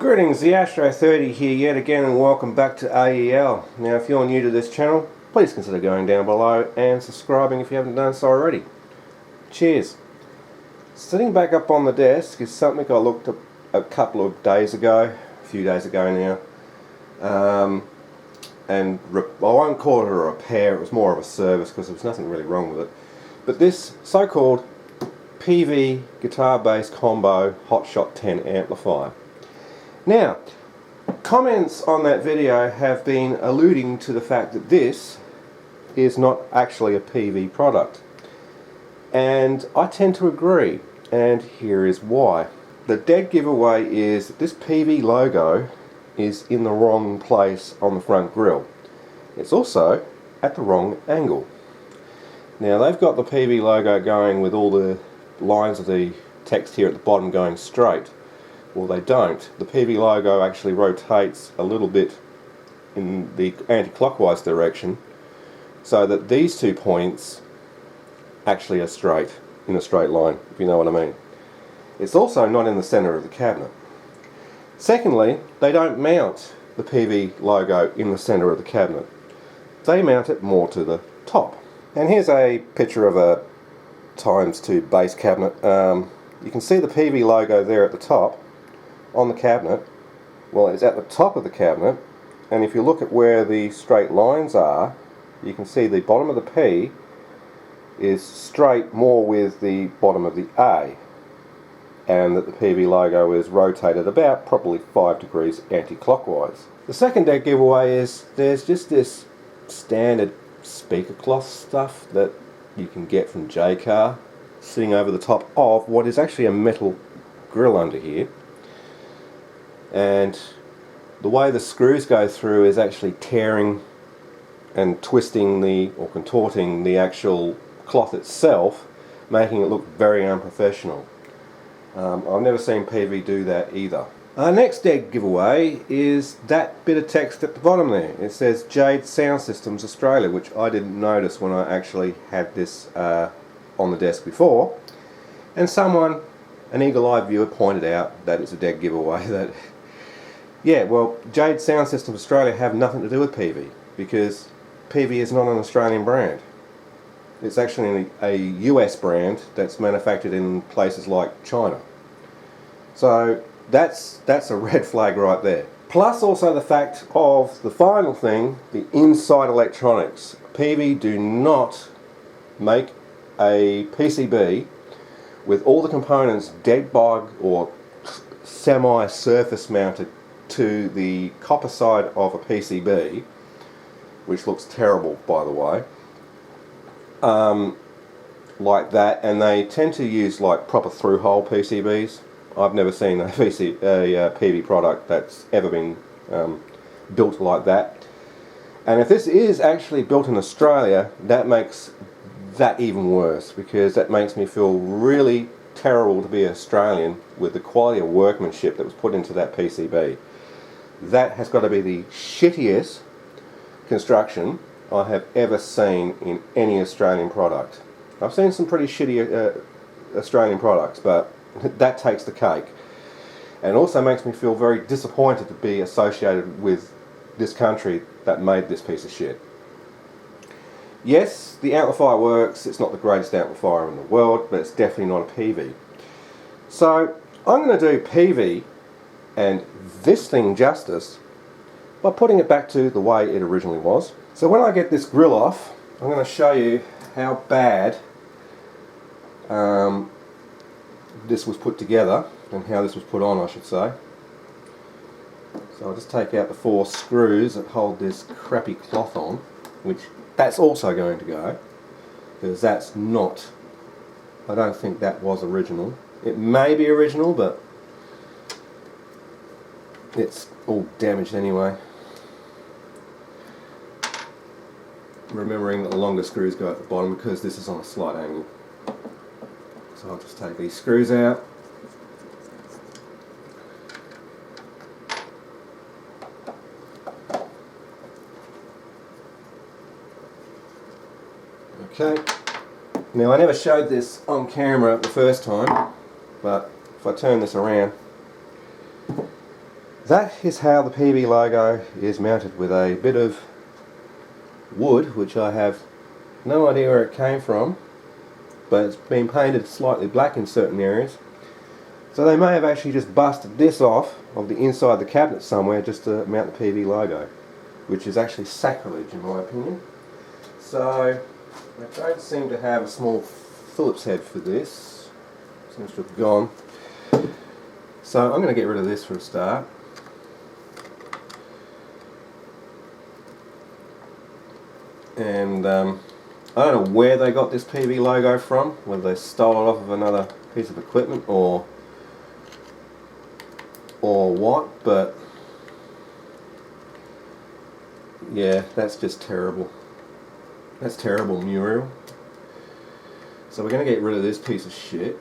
Greetings, the Astro 30 here yet again, and welcome back to AEL. Now, if you're new to this channel, please consider going down below and subscribing if you haven't done so already. Cheers. Sitting back up on the desk is something I looked at a couple of days ago, a few days ago now, and I won't call it a repair, it was more of a service because there was nothing really wrong with it. But this so-called Peavey guitar bass combo Hotshot 10 amplifier. Now, comments on that video have been alluding to the fact that this is not actually a Peavey product. And I tend to agree, and here is why. The dead giveaway is that this Peavey logo is in the wrong place on the front grille. It's also at the wrong angle. Now, they've got the Peavey logo going with all the lines of the text here at the bottom going straight. Well, they don't. The Peavey logo actually rotates a little bit in the anti-clockwise direction so that these 2 points actually are straight, in a straight line, if you know what I mean. It's also not in the center of the cabinet. Secondly, they don't mount the Peavey logo in the center of the cabinet. They mount it more to the top. And here's a picture of a ×2 bass cabinet. You can see the Peavey logo there at the top on the cabinet. Well, it's at the top of the cabinet, and if you look at where the straight lines are, you can see the bottom of the P is straight more with the bottom of the A, and that the Peavey logo is rotated about probably 5 degrees anti-clockwise. The second dead giveaway is there's just this standard speaker cloth stuff that you can get from J-Car sitting over the top of what is actually a metal grill under here. And the way the screws go through is actually tearing and twisting or contorting the actual cloth itself, making it look very unprofessional. I've never seen Peavey do that either. Our next dead giveaway is that bit of text at the bottom there. It says Jade Sound Systems Australia, which I didn't notice when I actually had this on the desk before. And someone, an eagle-eyed viewer, pointed out that it's a dead giveaway. That, yeah, well, Jade Sound Systems Australia have nothing to do with Peavey, because Peavey is not an Australian brand. It's actually a US brand that's manufactured in places like China. So that's a red flag right there. Plus also the fact of the final thing, the inside electronics. Peavey do not make a PCB with all the components dead bug or semi-surface mounted to the copper side of a PCB, which looks terrible, by the way, like that, and they tend to use like proper through-hole PCBs. I've never seen a Peavey product that's ever been built like that. And if this is actually built in Australia, that makes that even worse, because that makes me feel really terrible to be Australian with the quality of workmanship that was put into that PCB. That has got to be the shittiest construction I have ever seen in any Australian product. I've seen some pretty shitty Australian products, but that takes the cake. And also makes me feel very disappointed to be associated with this country that made this piece of shit. Yes, the amplifier works. It's not the greatest amplifier in the world, but it's definitely not a Peavey. So I'm going to do Peavey and this thing justice by putting it back to the way it originally was. So when I get this grill off, I'm going to show you how bad this was put together, and how this was put on, I should say. So I'll just take out the 4 screws that hold this crappy cloth on, which that's also going to go, because that's not, I don't think that was original. It may be original, but it's all damaged anyway. Remembering that the longer screws go at the bottom because this is on a slight angle. So I'll just take these screws out. Okay. Now I never showed this on camera the first time, but if I turn this around, that is how the Peavey logo is mounted, with a bit of wood, which I have no idea where it came from, but it's been painted slightly black in certain areas. So they may have actually just busted this off of the inside of the cabinet somewhere just to mount the Peavey logo, which is actually sacrilege in my opinion. So I don't seem to have a small Phillips head for this. Seems to have gone. So I'm going to get rid of this for a start. And I don't know where they got this Peavey logo from, whether they stole it off of another piece of equipment or what, but yeah, that's just terrible. That's terrible, Muriel. So we're going to get rid of this piece of shit.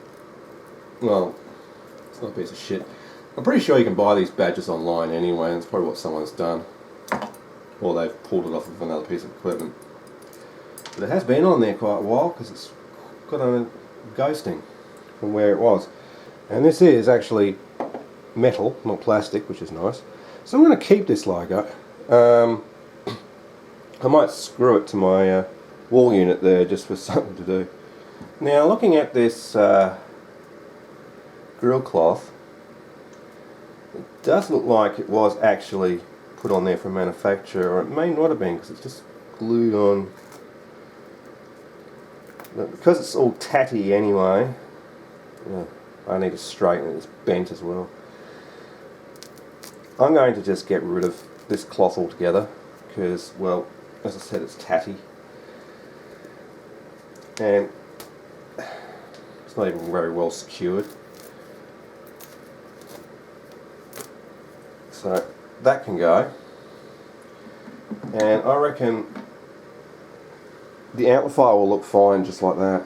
Well, it's not a piece of shit. I'm pretty sure you can buy these badges online anyway, and it's probably what someone's done. Or they've pulled it off of another piece of equipment. But it has been on there quite a while because it's got a ghosting from where it was. And this is actually metal, not plastic, which is nice. So I'm going to keep this logo. I might screw it to my wall unit there just for something to do. Now, looking at this grill cloth, it does look like it was actually put on there from manufacture, or it may not have been because it's just glued on. But because it's all tatty anyway, I need to straighten it. It's bent as well. I'm going to just get rid of this cloth altogether because, well, as I said, it's tatty and it's not even very well secured. So that can go, and I reckon the amplifier will look fine just like that.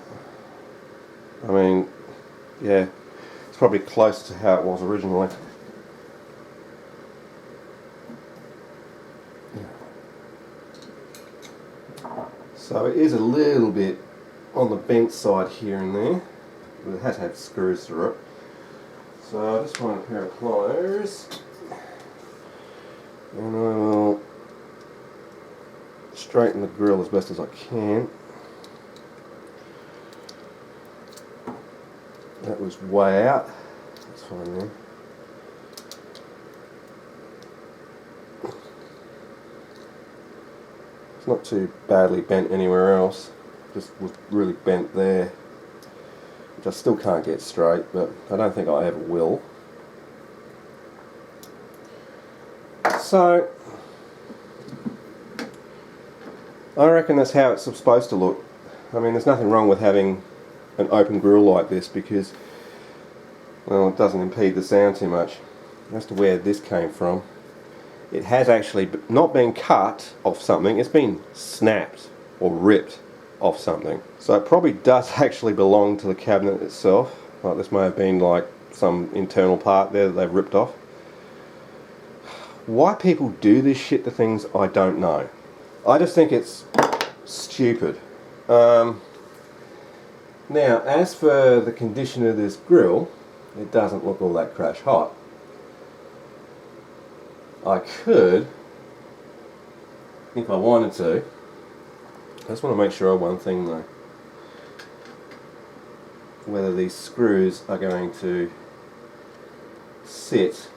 I mean, yeah, it's probably close to how it was originally. So it is a little bit on the bent side here and there, but it has had screws through it. So I just find a pair of pliers, and I will straighten the grill as best as I can. That was way out. That's fine there. It's not too badly bent anywhere else, just was really bent there, which I still can't get straight, but I don't think I ever will. So I reckon that's how it's supposed to look. I mean, there's nothing wrong with having an open grill like this because, well, it doesn't impede the sound too much. As to where this came from, it has actually not been cut off something, it's been snapped or ripped off something. So it probably does actually belong to the cabinet itself. Like, this may have been like some internal part there that they've ripped off. Why people do this shit to things, I don't know. I just think it's stupid. Now, as for the condition of this grill, it doesn't look all that crash hot. I could, if I wanted to. I just want to make sure of one thing though. Whether these screws are going to sit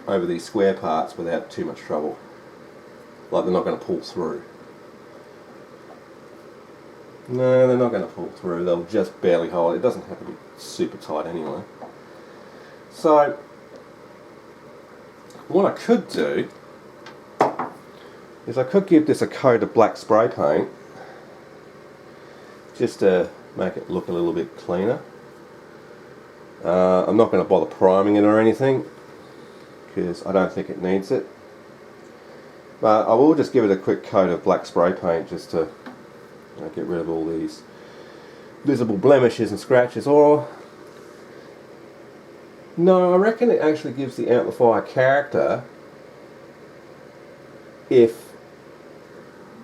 over these square parts without too much trouble. Like they're not going to pull through. No, they're not going to pull through. They'll just barely hold. It doesn't have to be super tight anyway. So what I could do is I could give this a coat of black spray paint just to make it look a little bit cleaner. I'm not going to bother priming it or anything because I don't think it needs it, but I will just give it a quick coat of black spray paint just to get rid of all these visible blemishes and scratches. Or no, I reckon it actually gives the amplifier character if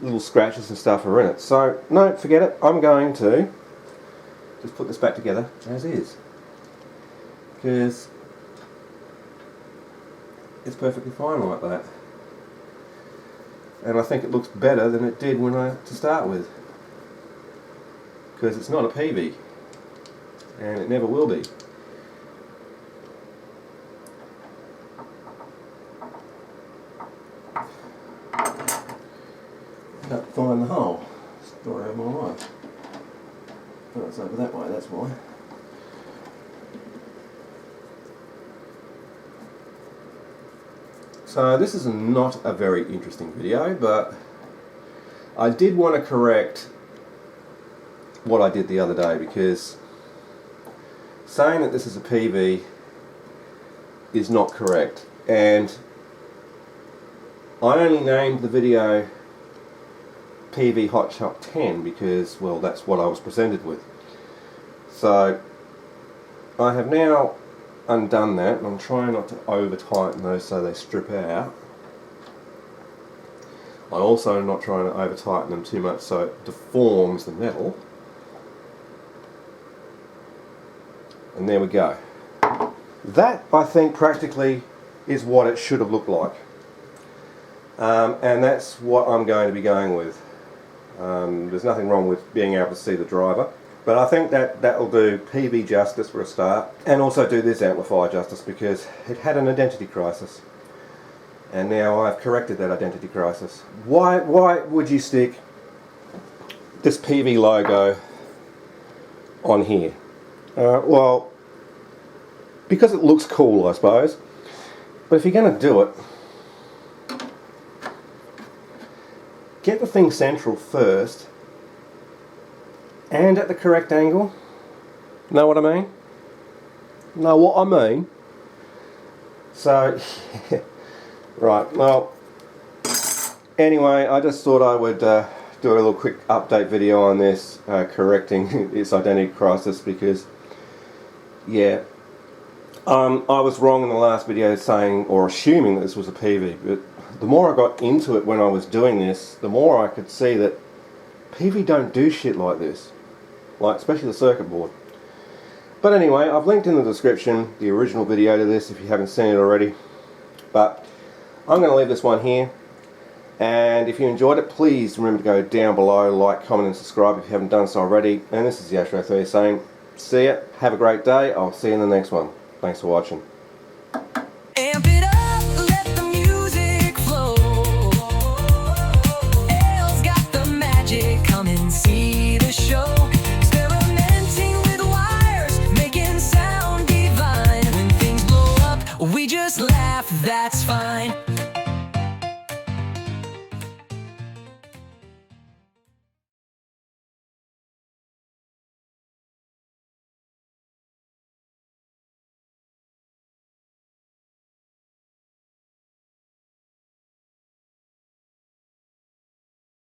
little scratches and stuff are in it. So no, forget it. I'm going to just put this back together as is, because it's perfectly fine like that. And I think it looks better than it did to start with. Because it's not a Peavey. And it never will be. Can't find the hole. Story of my life. Oh, it's over that way, that's why. So this is not a very interesting video, but I did want to correct what I did the other day, because saying that this is a Peavey is not correct. And I only named the video Peavey Hot Shot 10 because, well, that's what I was presented with. So I have now undone that, and I'm trying not to over tighten those so they strip out. I'm also not trying to over tighten them too much so it deforms the metal. And there we go. That, I think, practically is what it should have looked like. And that's what I'm going to be going with. There's nothing wrong with being able to see the driver, but I think that will do Peavey justice for a start, and also do this amplifier justice, because it had an identity crisis, and now I've corrected that identity crisis. Why would you stick this Peavey logo on here? Well, because it looks cool, I suppose. But if you're going to do it, get the thing central first and at the correct angle. Know what I mean? Know what I mean? So, right, well, anyway, I just thought I would do a little quick update video on this, correcting its identity crisis, because, yeah, I was wrong in the last video saying, or assuming, that this was a Peavey, but the more I got into it when I was doing this, the more I could see that Peavey don't do shit like this, like especially the circuit board. But anyway, I've linked in the description the original video to this if you haven't seen it already. But I'm going to leave this one here, and if you enjoyed it, please remember to go down below, like, comment and subscribe if you haven't done so already. And this is the Astro 3 saying, see ya, have a great day, I'll see you in the next one. Thanks for watching. Amp it up, let the music flow. L's got the magic, come and see the show. Experimenting with wires, making sound divine. When things blow up, we just laugh, that's fine.